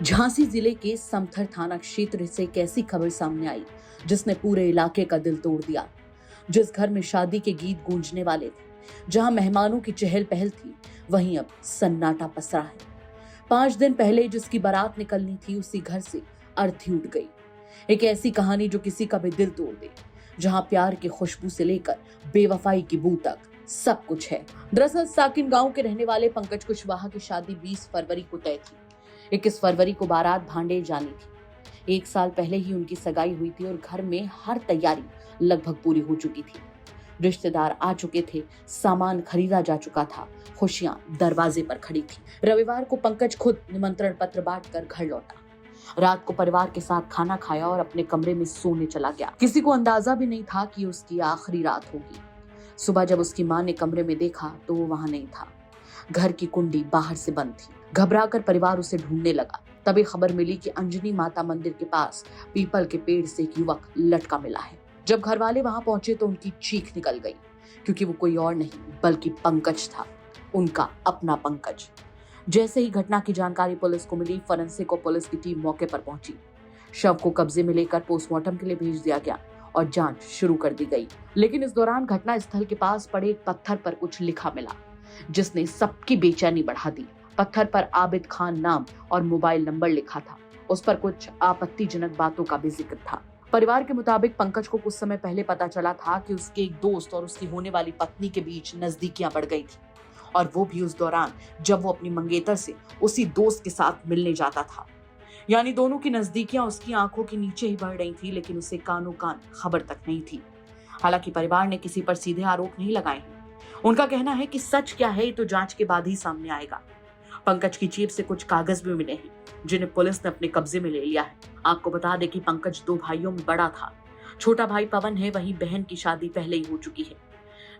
झांसी जिले के समथर थाना क्षेत्र से एक ऐसी खबर सामने आई जिसने पूरे इलाके का दिल तोड़ दिया। जिस घर में शादी के गीत गूंजने वाले थे, जहां मेहमानों की चहल पहल थी, वहीं अब सन्नाटा पसरा है। 5 दिन पहले जिसकी बारात निकलनी थी, उसी घर से अर्थी उठ गई। एक ऐसी कहानी जो किसी का भी दिल तोड़ दे, जहां प्यार की खुशबू से लेकर बेवफाई की बू तक सब कुछ है। दरअसल साकिन गांव के रहने वाले पंकज कुशवाहा की शादी 20 फरवरी को तय थी। 21 फरवरी को बारात भांडे जानी थी। 1 साल पहले ही उनकी सगाई हुई थी और घर में हर तैयारी लगभग पूरी हो चुकी थी। रिश्तेदार आ चुके थे, सामान खरीदा जा चुका था, खुशियां दरवाजे पर खड़ी थी। रविवार को पंकज खुद निमंत्रण पत्र बांटकर घर लौटा। रात को परिवार के साथ खाना खाया और अपने कमरे में सोने चला गया। किसी को अंदाजा भी नहीं था कि उसकी आखिरी रात होगी। सुबह जब उसकी मां ने कमरे में देखा तो वो वहां नहीं था। घर की कुंडी बाहर से बंद थी। घबराकर परिवार उसे ढूंढने लगा। तभी खबर मिली कि अंजनी माता मंदिर के पास पीपल के पेड़ से एक युवक लटका मिला है। जब घर वाले वहां पहुंचे तो उनकी चीख निकल गई, क्योंकि वो कोई और नहीं बल्कि पंकज था, उनका अपना पंकज। जैसे ही घटना की जानकारी पुलिस को मिली, फोरेंसिक और पुलिस की टीम मौके पर पहुंची। शव को कब्जे में लेकर पोस्टमार्टम के लिए भेज दिया गया और जांच शुरू कर दी गई। लेकिन इस दौरान घटना स्थल के पास पड़े एक पत्थर पर कुछ लिखा मिला, जिसने सबकी बेचैनी बढ़ा दी। पत्थर पर आबिद खान नाम और मोबाइल नंबर लिखा था। उस पर कुछ आपत्तिजनक बातों का भी जिक्र था। परिवार के मुताबिक पंकज को कुछ समय पहले पता चला था कि उसके एक दोस्त और उसकी होने वाली पत्नी के बीच नजदीकियां बढ़ गई थी, और वो भी उस दौरान जब वो अपनी मंगेतर से उसी दोस्त के साथ मिलने जाता था। यानी दोनों की नजदीकियां उसकी आंखों के नीचे ही बढ़ रही थी, लेकिन उसे कानों कान खबर तक नहीं थी। हालांकि परिवार ने किसी पर सीधे आरोप नहीं लगाए हैं। उनका कहना है कि सच क्या है ये तो जांच के बाद ही सामने आएगा। पंकज की जेब से कुछ कागज भी मिले हैं, जिन्हें पुलिस ने अपने कब्जे में ले लिया है। आपको बता दें कि पंकज 2 भाइयों में बड़ा था। छोटा भाई पवन है, वहीं बहन की शादी पहले ही हो चुकी है।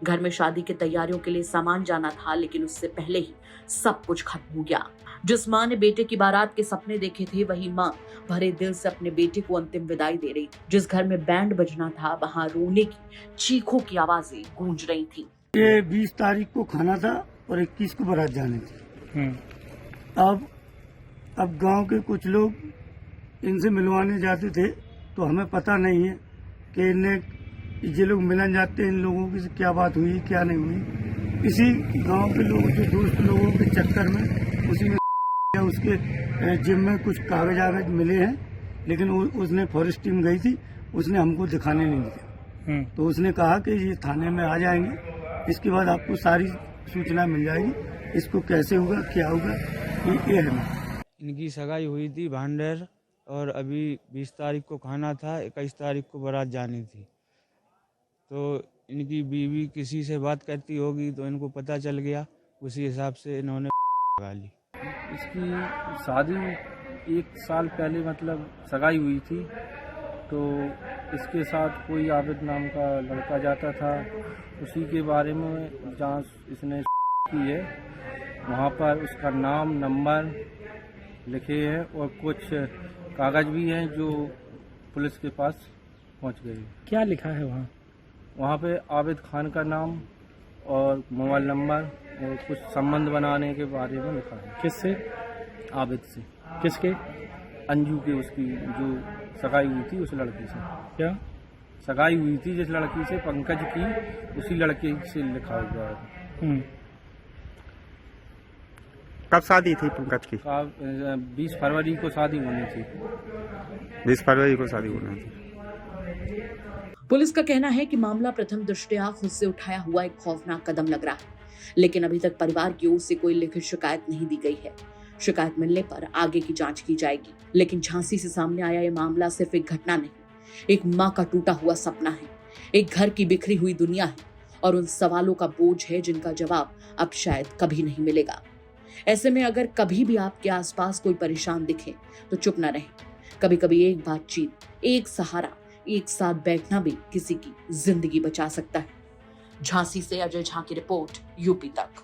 घर में शादी की तैयारियों के लिए सामान जाना था, लेकिन उससे पहले ही सब कुछ खत्म हो गया। जिस माँ ने बेटे की बारात के सपने देखे थे, वही माँ भरे दिल से अपने बेटे को अंतिम विदाई दे रही थी। जिस घर में बैंड बजना था, वहाँ रोने की चीखों की आवाजें गूंज रही थी। ये 20 तारीख को खाना था और 21 को बारात जानी थी। अब गांव के कुछ लोग इनसे मिलवाने जाते थे, तो हमें पता नहीं है कि इन्हें ये लोग मिलन जाते हैं, इन लोगों की क्या बात हुई क्या नहीं हुई। इसी गांव के लोग जो दोस्त लोगों के चक्कर में उसी में उसके जिम में कुछ कागज मिले हैं, लेकिन उसने फॉरेस्ट टीम गई थी, उसने हमको दिखाने नहीं दिया। तो उसने कहा कि ये थाने में आ जाएंगे, इसके बाद आपको सारी सूचना मिल जाएगी, इसको कैसे होगा क्या होगा ये है। इनकी सगाई हुई थी भांडेर, और अभी 20 तारीख को खाना था, 21 तारीख को बारात जानी थी। तो इनकी बीवी किसी से बात करती होगी तो इनको पता चल गया, उसी हिसाब से इन्होंने लगा ली। इसकी शादी 1 साल पहले मतलब सगाई हुई थी, तो इसके साथ कोई आबिद नाम का लड़का जाता था, उसी के बारे में जांच इसने की है। वहाँ पर उसका नाम नंबर लिखे हैं और कुछ कागज भी हैं जो पुलिस के पास पहुँच गए। क्या लिखा है वहाँ? वहाँ पे आबिद खान का नाम और मोबाइल नंबर और कुछ संबंध बनाने के बारे में लिखा है। किससे? आबिद से। किसके? अंजू के, उसकी जो सगाई हुई थी उस लड़की से। क्या सगाई हुई थी जिस लड़की से पंकज की, उसी लड़के से लिखा हुआ है। कब शादी थी पंकज की? 20 फरवरी को शादी होनी थी। 20 फरवरी को शादी होनी थी। पुलिस का कहना है कि मामला प्रथम दृष्टया खुद से उठाया हुआ एक खौफनाक कदम लग रहा है, लेकिन अभी तक परिवार की ओर से कोई लिखित शिकायत नहीं दी गई है। शिकायत मिलने पर आगे की जांच की जाएगी। लेकिन झांसी से सामने आया ये मामला सिर्फ एक घटना नहीं, एक माँ का टूटा हुआ सपना है, एक घर की बिखरी हुई दुनिया है, और उन सवालों का बोझ है जिनका जवाब अब शायद कभी नहीं मिलेगा। ऐसे में अगर कभी भी आपके आसपास कोई परेशान दिखे तो चुप न रहें। कभी कभी एक बातचीत, एक सहारा, एक साथ बैठना भी किसी की जिंदगी बचा सकता है। झांसी से अजय झा की रिपोर्ट, यूपी तक।